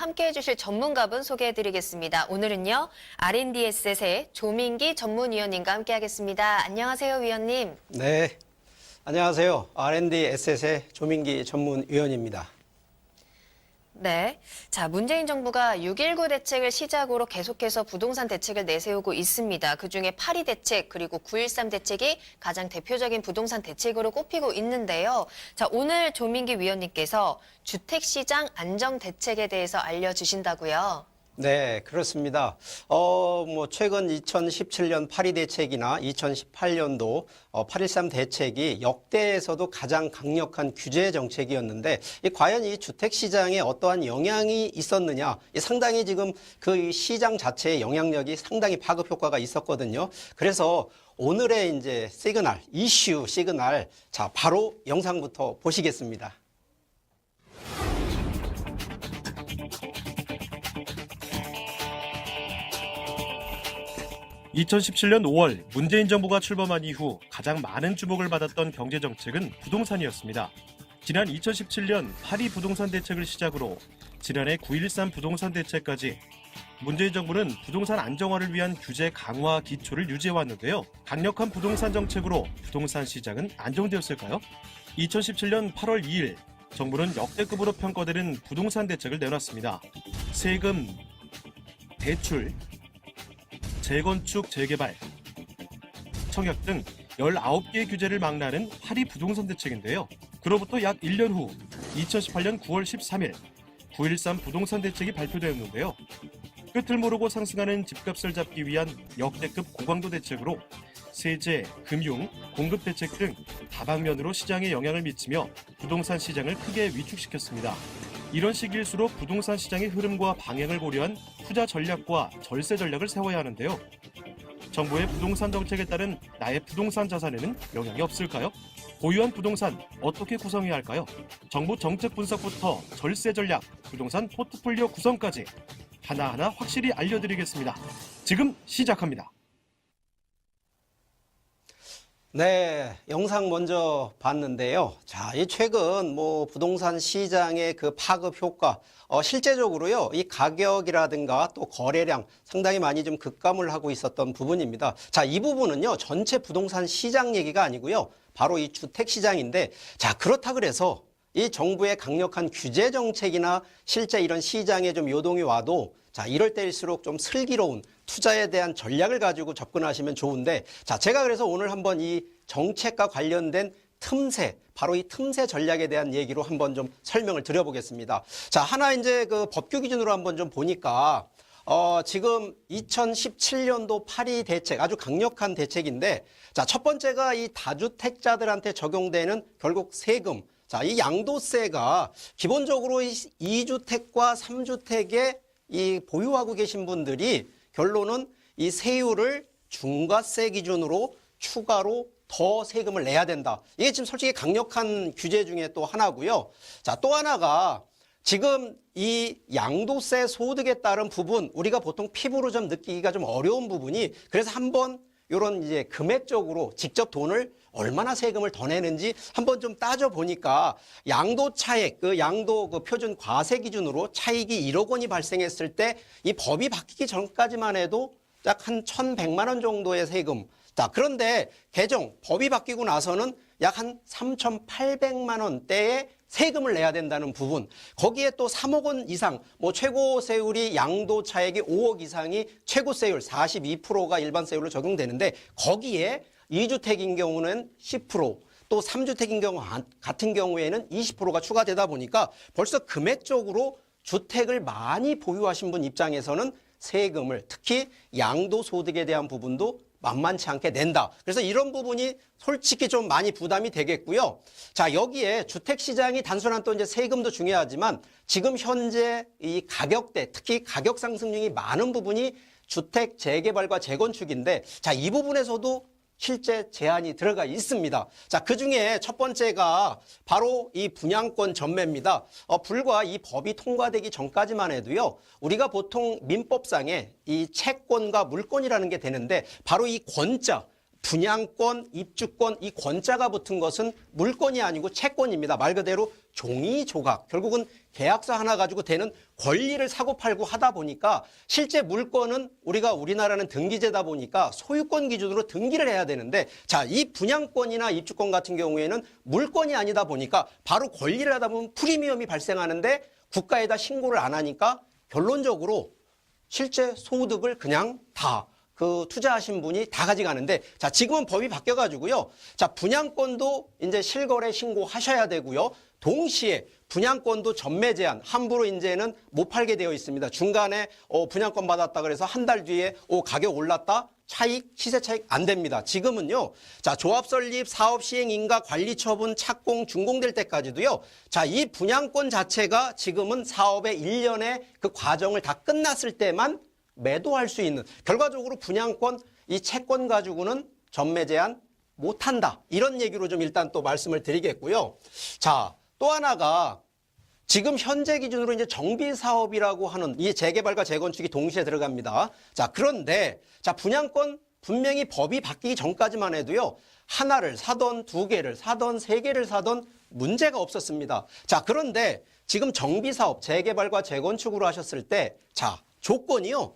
함께해 주실 전문가분 소개해드리겠습니다. 오늘은요, R&D셋의 조민기 전문위원님과 함께하겠습니다. 안녕하세요, 위원님. 네, 안녕하세요. R&D셋의 조민기 전문위원입니다. 네. 자, 문재인 정부가 6.19 대책을 시작으로 계속해서 부동산 대책을 내세우고 있습니다. 그중에 8.2 대책 그리고 9.13 대책이 가장 대표적인 부동산 대책으로 꼽히고 있는데요. 자, 오늘 조민기 위원님께서 주택시장 안정 대책에 대해서 알려주신다고요. 네, 그렇습니다. 최근 2017년 8.2 대책이나 2018년도 8.13 대책이 역대에서도 가장 강력한 규제 정책이었는데, 과연 이 주택시장에 어떠한 영향이 있었느냐, 상당히 지금 그 시장 자체의 영향력이 상당히 파급 효과가 있었거든요. 그래서 오늘의 이제 이슈 시그널, 자, 바로 영상부터 보시겠습니다. 2017년 5월 문재인 정부가 출범한 이후 가장 많은 주목을 받았던 경제정책은 부동산이었습니다. 지난 2017년 8.2 부동산 대책을 시작으로 지난해 9.13 부동산 대책까지 문재인 정부는 부동산 안정화를 위한 규제 강화 기초를 유지해왔는데요. 강력한 부동산 정책으로 부동산 시장은 안정되었을까요? 2017년 8월 2일 정부는 역대급으로 평가되는 부동산 대책을 내놨습니다. 세금, 대출, 재건축, 재개발, 청약 등 19개의 규제를 망라하는 8.2 부동산 대책인데요. 그로부터 약 1년 후 2018년 9월 13일 9.13 부동산 대책이 발표되었는데요. 끝을 모르고 상승하는 집값을 잡기 위한 역대급 고강도 대책으로 세제, 금융, 공급 대책 등 다방면으로 시장에 영향을 미치며 부동산 시장을 크게 위축시켰습니다. 이런 시기일수록 부동산 시장의 흐름과 방향을 고려한 투자 전략과 절세 전략을 세워야 하는데요. 정부의 부동산 정책에 따른 나의 부동산 자산에는 영향이 없을까요? 보유한 부동산 어떻게 구성해야 할까요? 정부 정책 분석부터 절세 전략, 부동산 포트폴리오 구성까지 하나하나 확실히 알려드리겠습니다. 지금 시작합니다. 네, 영상 먼저 봤는데요. 자, 이 최근 부동산 시장의 그 파급 효과, 실제적으로요, 이 가격이라든가 또 거래량 상당히 많이 좀 급감을 하고 있었던 부분입니다. 자, 이 부분은요, 전체 부동산 시장 얘기가 아니고요, 바로 이 주택 시장인데, 자, 그렇다 그래서 이 정부의 강력한 규제 정책이나 실제 이런 시장에 좀 요동이 와도 자, 이럴 때일수록 좀 슬기로운 투자에 대한 전략을 가지고 접근하시면 좋은데, 자, 제가 그래서 오늘 한번 이 정책과 관련된 틈새, 바로 이 틈새 전략에 대한 얘기로 한번 좀 설명을 드려보겠습니다. 자, 하나 이제 그 법규 기준으로 한번 좀 보니까, 지금 2017년도 8.2 대책, 아주 강력한 대책인데, 자, 첫 번째가 이 다주택자들한테 적용되는 결국 세금. 자, 이 양도세가 기본적으로 이 2주택과 3주택에 이 보유하고 계신 분들이 결론은 이 세율을 중과세 기준으로 추가로 더 세금을 내야 된다. 이게 지금 솔직히 강력한 규제 중에 또 하나고요. 자, 또 하나가 지금 이 양도세 소득에 따른 부분, 우리가 보통 피부로 좀 느끼기가 좀 어려운 부분이, 그래서 한번 이런 이제 금액적으로 직접 돈을 얼마나 세금을 더 내는지 한번 좀 따져보니까 양도 차액, 양도 표준 과세 기준으로 차익이 1억 원이 발생했을 때 이 법이 바뀌기 전까지만 해도 약 한 1,100만 원 정도의 세금. 자, 그런데 법이 바뀌고 나서는 약 한 3,800만 원대의 세금을 내야 된다는 부분. 거기에 또 3억 원 이상, 최고 세율이 양도 차액이 5억 이상이 최고 세율 42%가 일반 세율로 적용되는데 거기에 2주택인 경우는 10%, 또 3주택인 경우 같은 경우에는 20%가 추가되다 보니까 벌써 금액적으로 주택을 많이 보유하신 분 입장에서는 세금을, 특히 양도소득에 대한 부분도 만만치 않게 낸다. 그래서 이런 부분이 솔직히 좀 많이 부담이 되겠고요. 자, 여기에 주택시장이 단순한 또 이제 세금도 중요하지만 지금 현재 이 가격대, 특히 가격 상승률이 많은 부분이 주택 재개발과 재건축인데, 자, 이 부분에서도 실제 제한이 들어가 있습니다. 자, 그중에 첫 번째가 바로 이 분양권 전매입니다. 불과 이 법이 통과되기 전까지만 해도요, 우리가 보통 민법상에 이 채권과 물권이라는 게 되는데 바로 이 권자, 분양권, 입주권, 이 권자가 붙은 것은 물권이 아니고 채권입니다. 말 그대로 종이 조각. 결국은 계약서 하나 가지고 되는 권리를 사고 팔고 하다 보니까 실제 물권은 우리나라는 등기제다 보니까 소유권 기준으로 등기를 해야 되는데 자, 이 분양권이나 입주권 같은 경우에는 물권이 아니다 보니까 바로 권리를 하다 보면 프리미엄이 발생하는데 국가에다 신고를 안 하니까 결론적으로 실제 소득을 그냥 다 투자하신 분이 다 가져가는데 자, 지금은 법이 바뀌어가지고요. 자, 분양권도 이제 실거래 신고하셔야 되고요. 동시에 분양권도 전매 제한, 함부로 이제는 못 팔게 되어 있습니다. 중간에 분양권 받았다 그래서 한 달 뒤에 가격 올랐다. 차익, 시세 차익 안 됩니다. 지금은요. 자, 조합 설립, 사업 시행 인가, 관리 처분, 착공, 준공될 때까지도요. 자, 이 분양권 자체가 지금은 사업의 일련의 그 과정을 다 끝났을 때만 매도할 수 있는, 결과적으로 분양권, 이 채권 가지고는 전매 제한 못한다. 이런 얘기로 좀 일단 또 말씀을 드리겠고요. 자, 또 하나가 지금 현재 기준으로 이제 정비 사업이라고 하는 이 재개발과 재건축이 동시에 들어갑니다. 자, 그런데 자, 분양권 분명히 법이 바뀌기 전까지만 해도요. 하나를 사던 두 개를 사던 세 개를 사던 문제가 없었습니다. 자, 그런데 지금 정비 사업, 재개발과 재건축으로 하셨을 때 자, 조건이요.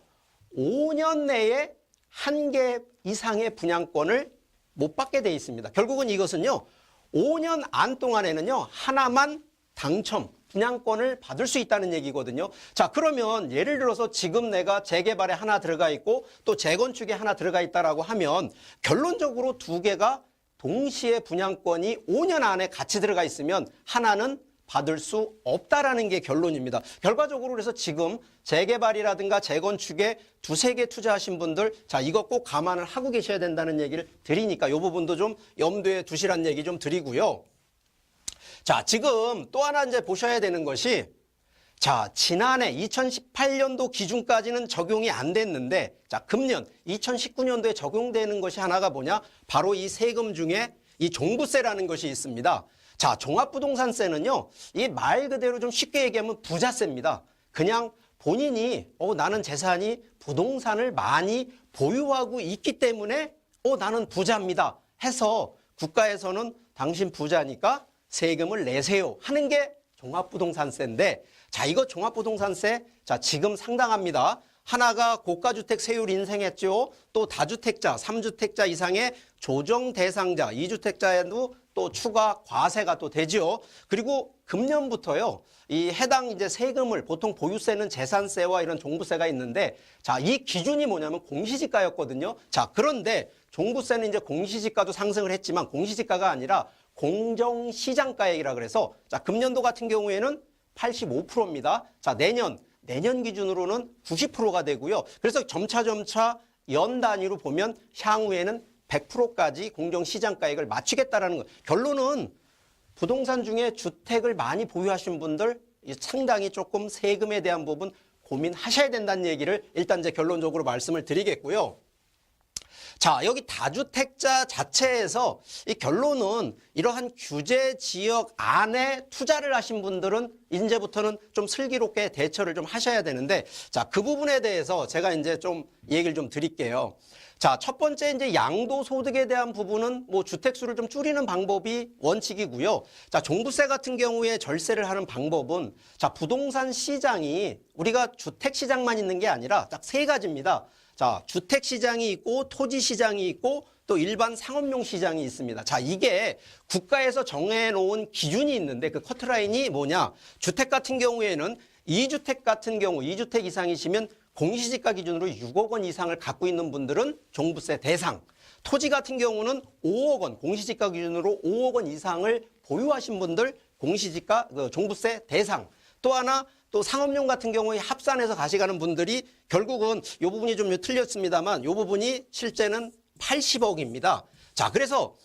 5년 내에 한 개 이상의 분양권을 못 받게 돼 있습니다. 결국은 이것은요. 5년 안 동안에는요. 하나만 당첨, 분양권을 받을 수 있다는 얘기거든요. 자, 그러면 예를 들어서 지금 내가 재개발에 하나 들어가 있고 또 재건축에 하나 들어가 있다라고 하면 결론적으로 두 개가 동시에 분양권이 5년 안에 같이 들어가 있으면 하나는 받을 수 없다라는 게 결론입니다. 결과적으로 그래서 지금 재개발이라든가 재건축에 두세 개 투자하신 분들 자, 이거 꼭 감안을 하고 계셔야 된다는 얘기를 드리니까 이 부분도 좀 염두에 두시라는 얘기 좀 드리고요. 자, 지금 또 하나 이제 보셔야 되는 것이 자, 지난해 2018년도 기준까지는 적용이 안 됐는데 자, 금년 2019년도에 적용되는 것이 하나가 뭐냐? 바로 이 세금 중에 이 종부세라는 것이 있습니다. 자, 종합부동산세는요, 이 말 그대로 좀 쉽게 얘기하면 부자세입니다. 그냥 본인이 나는 재산이 부동산을 많이 보유하고 있기 때문에 나는 부자입니다 해서 국가에서는 당신 부자니까 세금을 내세요 하는 게 종합부동산세인데 자, 이거 종합부동산세 자, 지금 상당합니다. 하나가 고가주택 세율 인상했죠. 또 다주택자, 3주택자 이상의 조정 대상자, 2주택자에도 또 추가 과세가 또 되죠. 그리고 금년부터요. 이 해당 이제 세금을 보통 보유세는 재산세와 이런 종부세가 있는데 자, 이 기준이 뭐냐면 공시지가였거든요. 자, 그런데 종부세는 이제 공시지가도 상승을 했지만 공시지가가 아니라 공정시장가액이라 그래서 자, 금년도 같은 경우에는 85%입니다. 자, 내년 기준으로는 90%가 되고요. 그래서 점차 연 단위로 보면 향후에는 100%까지 공정시장가액을 맞추겠다라는 것. 결론은 부동산 중에 주택을 많이 보유하신 분들 상당히 조금 세금에 대한 부분 고민하셔야 된다는 얘기를 일단 이제 결론적으로 말씀을 드리겠고요. 자, 여기 다주택자 자체에서 이 결론은 이러한 규제 지역 안에 투자를 하신 분들은 이제부터는 좀 슬기롭게 대처를 좀 하셔야 되는데 자, 그 부분에 대해서 제가 이제 좀 얘기를 좀 드릴게요. 자, 첫 번째 이제 양도소득에 대한 부분은 뭐 주택수를 좀 줄이는 방법이 원칙이고요. 자, 종부세 같은 경우에 절세를 하는 방법은 자, 부동산 시장이 우리가 주택 시장만 있는 게 아니라 딱 세 가지입니다. 자, 주택 시장이 있고 토지 시장이 있고 또 일반 상업용 시장이 있습니다. 자, 이게 국가에서 정해놓은 기준이 있는데 그 커트라인이 뭐냐? 주택 같은 경우에는 2주택 같은 경우 2주택 이상이시면 공시지가 기준으로 6억 원 이상을 갖고 있는 분들은 종부세 대상. 토지 같은 경우는 5억 원, 공시지가 기준으로 5억 원 이상을 보유하신 분들 공시지가 종부세 대상. 또 하나 또 상업용 같은 경우에 합산해서 가져가는 분들이 결국은 이 부분이 좀 틀렸습니다만 이 부분이 실제는 80억입니다. 자, 그래서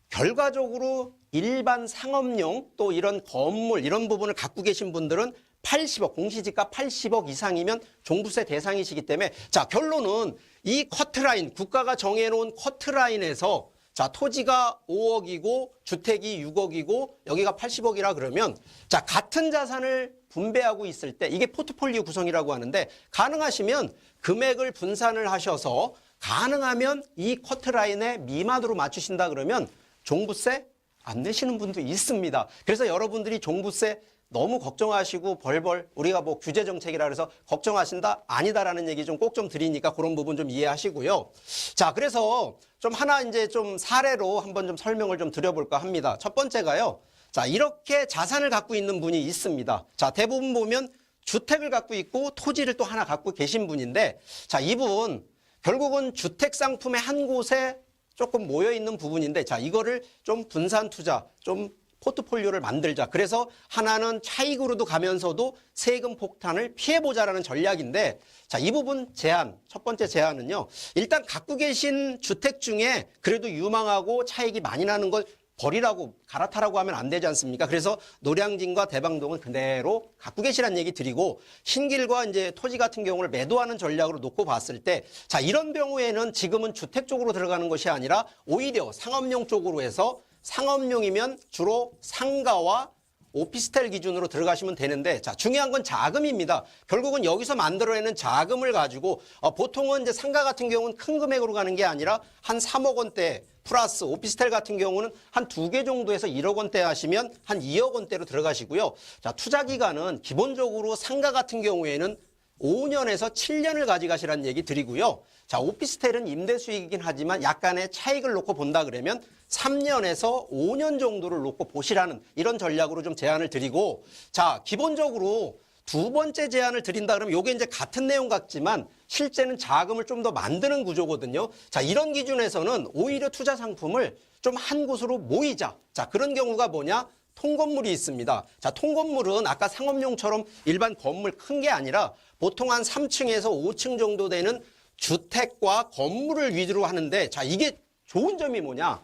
결과적으로 일반 상업용 또 이런 건물 이런 부분을 갖고 계신 분들은 80억, 공시지가 80억 이상이면 종부세 대상이시기 때문에 자, 결론은 이 커트라인, 국가가 정해놓은 커트라인에서 자, 토지가 5억이고 주택이 6억이고 여기가 80억이라 그러면 자, 같은 자산을 분배하고 있을 때 이게 포트폴리오 구성이라고 하는데 가능하시면 금액을 분산을 하셔서 가능하면 이 커트라인의 미만으로 맞추신다 그러면 종부세 안 내시는 분도 있습니다. 그래서 여러분들이 종부세 너무 걱정하시고 벌벌 우리가 뭐 규제 정책이라 그래서 걱정하신다 아니다라는 얘기 좀 꼭 좀 드리니까 그런 부분 좀 이해하시고요. 자, 그래서 좀 하나 이제 좀 사례로 한번 좀 설명을 좀 드려볼까 합니다. 첫 번째가요. 자, 이렇게 자산을 갖고 있는 분이 있습니다. 자, 대부분 보면 주택을 갖고 있고 토지를 또 하나 갖고 계신 분인데, 자, 이분 결국은 주택 상품의 한 곳에 조금 모여 있는 부분인데, 자, 이거를 좀 분산 투자, 좀 포트폴리오를 만들자. 그래서 하나는 차익으로도 가면서도 세금 폭탄을 피해보자라는 전략인데, 자, 이 부분 제한, 첫 번째 제한은요. 일단 갖고 계신 주택 중에 그래도 유망하고 차익이 많이 나는 걸 버리라고 갈아타라고 하면 안 되지 않습니까? 그래서 노량진과 대방동은 그대로 갖고 계시란 얘기 드리고, 신길과 이제 토지 같은 경우를 매도하는 전략으로 놓고 봤을 때, 자, 이런 경우에는 지금은 주택 쪽으로 들어가는 것이 아니라 오히려 상업용 쪽으로 해서, 상업용이면 주로 상가와 오피스텔 기준으로 들어가시면 되는데, 자, 중요한 건 자금입니다. 결국은 여기서 만들어내는 자금을 가지고 보통은 이제 상가 같은 경우는 큰 금액으로 가는 게 아니라 한 3억 원대 플러스 오피스텔 같은 경우는 한 2개 정도에서 1억 원대 하시면 한 2억 원대로 들어가시고요. 자, 투자 기간은 기본적으로 상가 같은 경우에는 5년에서 7년을 가져가시라는 얘기 드리고요. 자, 오피스텔은 임대 수익이긴 하지만 약간의 차익을 놓고 본다 그러면 3년에서 5년 정도를 놓고 보시라는 이런 전략으로 좀 제안을 드리고, 자, 기본적으로 두 번째 제안을 드린다 그러면 요게 이제 같은 내용 같지만 실제는 자금을 좀 더 만드는 구조거든요. 자, 이런 기준에서는 오히려 투자 상품을 좀 한 곳으로 모이자. 자, 그런 경우가 뭐냐? 통건물이 있습니다. 자, 통건물은 아까 상업용처럼 일반 건물 큰 게 아니라 보통 한 3층에서 5층 정도 되는 주택과 건물을 위주로 하는데, 자, 이게 좋은 점이 뭐냐?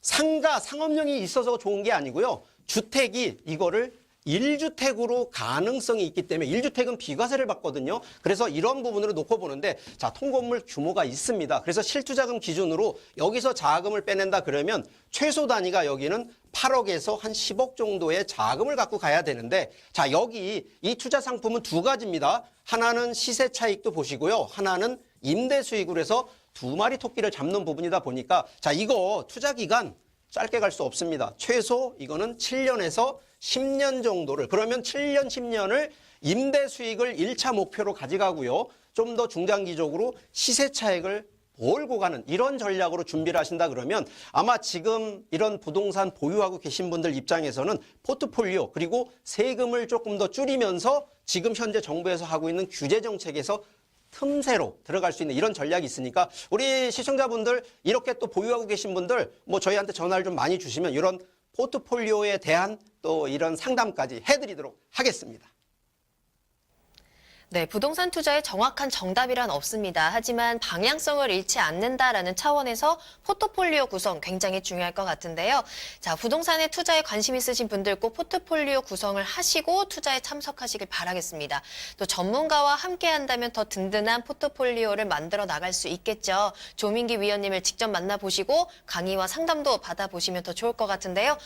상가, 상업용이 있어서 좋은 게 아니고요. 주택이 이거를 1주택으로 가능성이 있기 때문에 1주택은 비과세를 받거든요. 그래서 이런 부분으로 놓고 보는데, 자, 통건물 규모가 있습니다. 그래서 실투자금 기준으로 여기서 자금을 빼낸다 그러면 최소 단위가 여기는 8억에서 한 10억 정도의 자금을 갖고 가야 되는데, 자, 여기 이 투자 상품은 두 가지입니다. 하나는 시세 차익도 보시고요. 하나는 임대 수익으로 해서 두 마리 토끼를 잡는 부분이다 보니까, 자, 이거 투자 기간 짧게 갈 수 없습니다. 최소 이거는 7년에서 10년 정도를, 그러면 7년, 10년을 임대 수익을 1차 목표로 가져가고요. 좀 더 중장기적으로 시세 차익을 몰고 가는 이런 전략으로 준비를 하신다 그러면 아마 지금 이런 부동산 보유하고 계신 분들 입장에서는 포트폴리오 그리고 세금을 조금 더 줄이면서 지금 현재 정부에서 하고 있는 규제 정책에서 틈새로 들어갈 수 있는 이런 전략이 있으니까 우리 시청자분들 이렇게 또 보유하고 계신 분들 뭐 저희한테 전화를 좀 많이 주시면 이런 포트폴리오에 대한 또 이런 상담까지 해드리도록 하겠습니다. 네, 부동산 투자의 정확한 정답이란 없습니다. 하지만 방향성을 잃지 않는다라는 차원에서 포트폴리오 구성 굉장히 중요할 것 같은데요. 자, 부동산에 투자에 관심 있으신 분들 꼭 포트폴리오 구성을 하시고 투자에 참석하시길 바라겠습니다. 또 전문가와 함께 한다면 더 든든한 포트폴리오를 만들어 나갈 수 있겠죠. 조민기 위원님을 직접 만나보시고 강의와 상담도 받아보시면 더 좋을 것 같은데요.